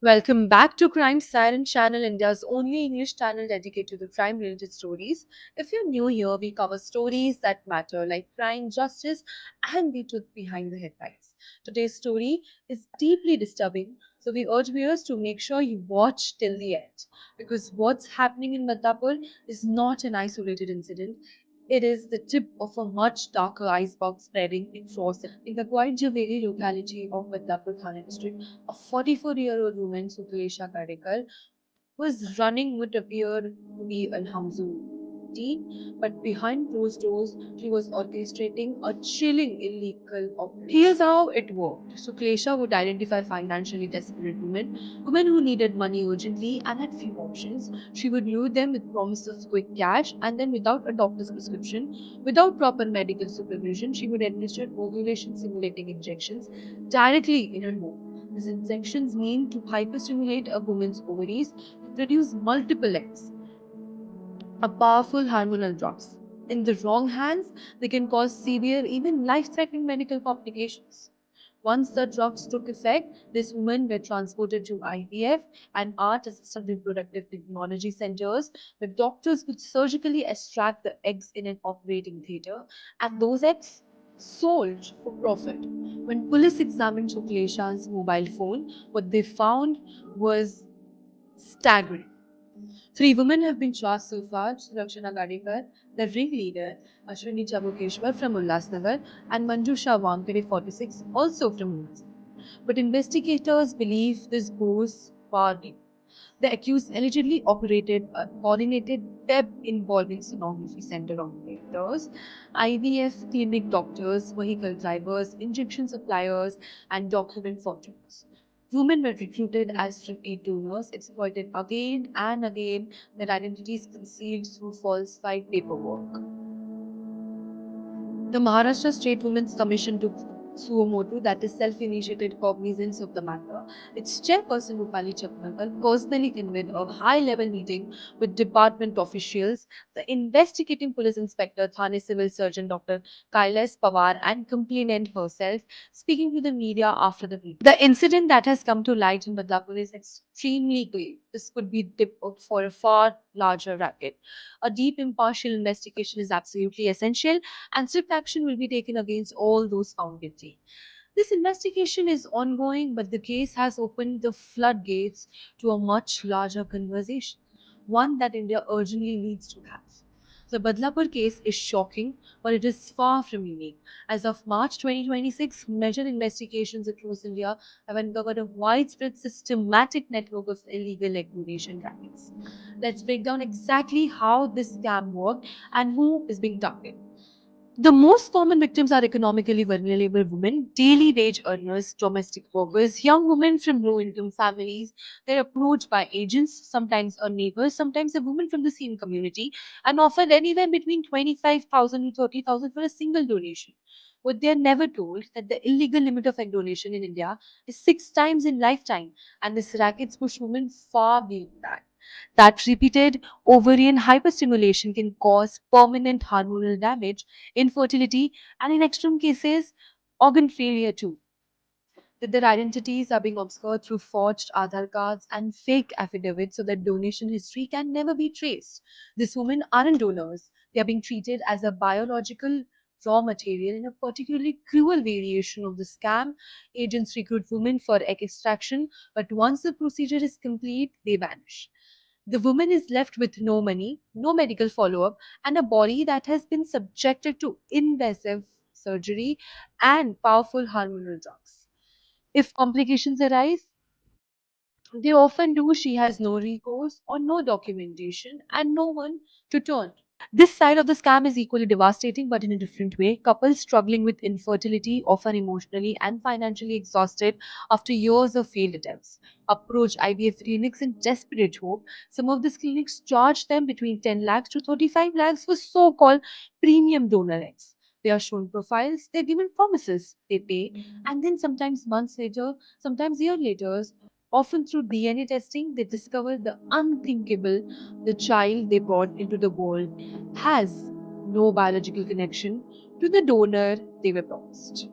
Welcome back to Crime Siren channel, India's only English channel dedicated to the crime-related stories. If you're new here, we cover stories that matter like crime, justice, and the truth behind the headlines. Today's story is deeply disturbing, so we urge viewers to make sure you watch till the end. Because what's happening in Badlapur is not an isolated incident. It is the tip of a much darker iceberg spreading across in the quiet Joveli locality of Badlapur Thane district. A 44-year-old woman, Sulakshana Gadekar, was running what appeared to be a teen, but behind closed doors, she was orchestrating a chilling illegal operation. Here's how it worked. So Klesha would identify financially desperate women who needed money urgently and had few options. She would lure them with promises of quick cash, and then without a doctor's prescription, without proper medical supervision, she would administer ovulation simulating injections directly in her home. These injections mean to hyperstimulate a woman's ovaries to produce multiple eggs, a powerful hormonal drugs. In the wrong hands, they can cause severe, even life-threatening medical complications. Once the drugs took effect, these women were transported to IVF and art-assisted reproductive technology centers, where doctors would surgically extract the eggs in an operating theater, and those eggs sold for profit. When police examined Suklesha's mobile phone, what they found was staggering. Three women have been charged so far: Sulakshana Gadekar, the ringleader, Ashwini Chabukeshwar from Ulhasnagar, and Manjusha Vankare, 46, also from Ulhasnagar. But investigators believe this goes far deeper. The accused allegedly operated a coordinated web involving sonography center operators, IVF clinic doctors, vehicle drivers, injection suppliers, and document forgers. Women were recruited as repeat donors, exploited again and again, their identities concealed through falsified paperwork. The Maharashtra State Women's Commission took suo motu, that is self-initiated cognizance of the matter. Its chairperson Rupali Chapmankar personally convened a high-level meeting with department officials, the investigating police inspector, Thane Civil Surgeon Dr. Kailas Pawar, and complainant herself, speaking to the media after the meeting. The incident that has come to light in Badlapur is extremely grave. This could be tip for a far larger racket. A deep, impartial investigation is absolutely essential, and strict action will be taken against all those found guilty. This investigation is ongoing, but the case has opened the floodgates to a much larger conversation, one that India urgently needs to have. The Badlapur case is shocking, but it is far from unique. As of March 2026, major investigations across India have uncovered a widespread systematic network of illegal egg donation rackets. Let's break down exactly how this scam worked and who is being targeted. The most common victims are economically vulnerable women, daily wage earners, domestic workers, young women from low income families. They're approached by agents, sometimes a neighbor, sometimes a woman from the same community, and offered anywhere between 25,000 to 30,000 for a single donation. What they are never told that the illegal limit of egg donation in India is 6 times in lifetime, and this rackets push women far beyond that. That repeated ovarian hyperstimulation can cause permanent hormonal damage, infertility, and in extreme cases, organ failure too. That their identities are being obscured through forged Aadhaar cards and fake affidavits so that donation history can never be traced. These women aren't donors. They are being treated as a biological raw material in a particularly cruel variation of the scam. Agents recruit women for egg extraction, but once the procedure is complete, they vanish. The woman is left with no money, no medical follow up, and a body that has been subjected to invasive surgery and powerful hormonal drugs. If complications arise, they often do, she has no recourse or no documentation and no one to turn. This side of the scam is equally devastating, but in a different way. Couples struggling with infertility, often emotionally and financially exhausted after years of failed attempts, approach IVF clinics in desperate hope. Some of these clinics charge them between 10 lakhs to 35 lakhs for so called premium donor eggs. They are shown profiles, they're given promises, they pay, and then sometimes months later, sometimes years later, often through DNA testing, they discover the unthinkable: the child they brought into the world has no biological connection to the donor they were promised.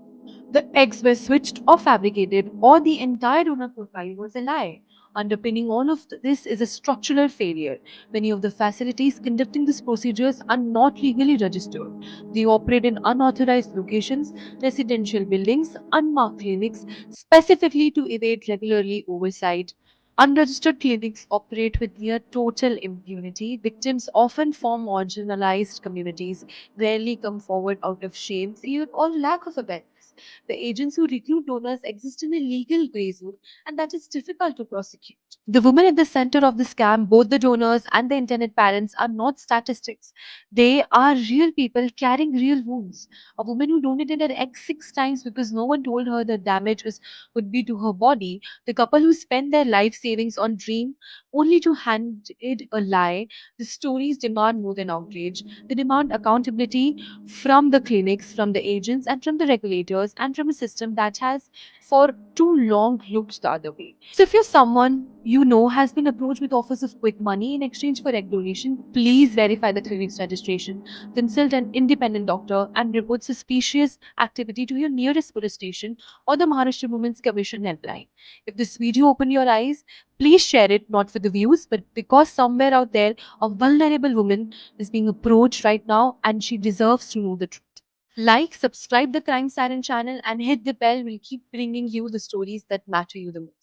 The eggs were switched or fabricated, or the entire donor profile was a lie. Underpinning all of this is a structural failure. Many of the facilities conducting these procedures are not legally registered. They operate in unauthorized locations, residential buildings, unmarked clinics, specifically to evade regularly oversight. Unregistered clinics operate with near total impunity. Victims often form marginalized communities, rarely come forward out of shame, fear, or lack of awareness. The agents who recruit donors exist in a legal gray zone, and that is difficult to prosecute. The women at the center of the scam, both the donors and the intended parents, are not statistics. They are real people carrying real wounds. A woman who donated her egg 6 times because no one told her the damage would be to her body. The couple who spend their life savings on dream only to hand it a lie. The stories demand more than outrage. They demand accountability from the clinics, from the agents, and from the regulators, and from a system that has for too long looked the other way. So, if you're someone you know has been approached with offers of quick money in exchange for egg donation, please verify the clinic's registration, consult an independent doctor, and report suspicious activity to your nearest police station or the Maharashtra Women's Commission helpline. If this video opened your eyes, please share it not for the views, but because somewhere out there a vulnerable woman is being approached right now and she deserves to know the truth. Like, subscribe the Crime Siren channel and hit the bell. We'll keep bringing you the stories that matter you the most.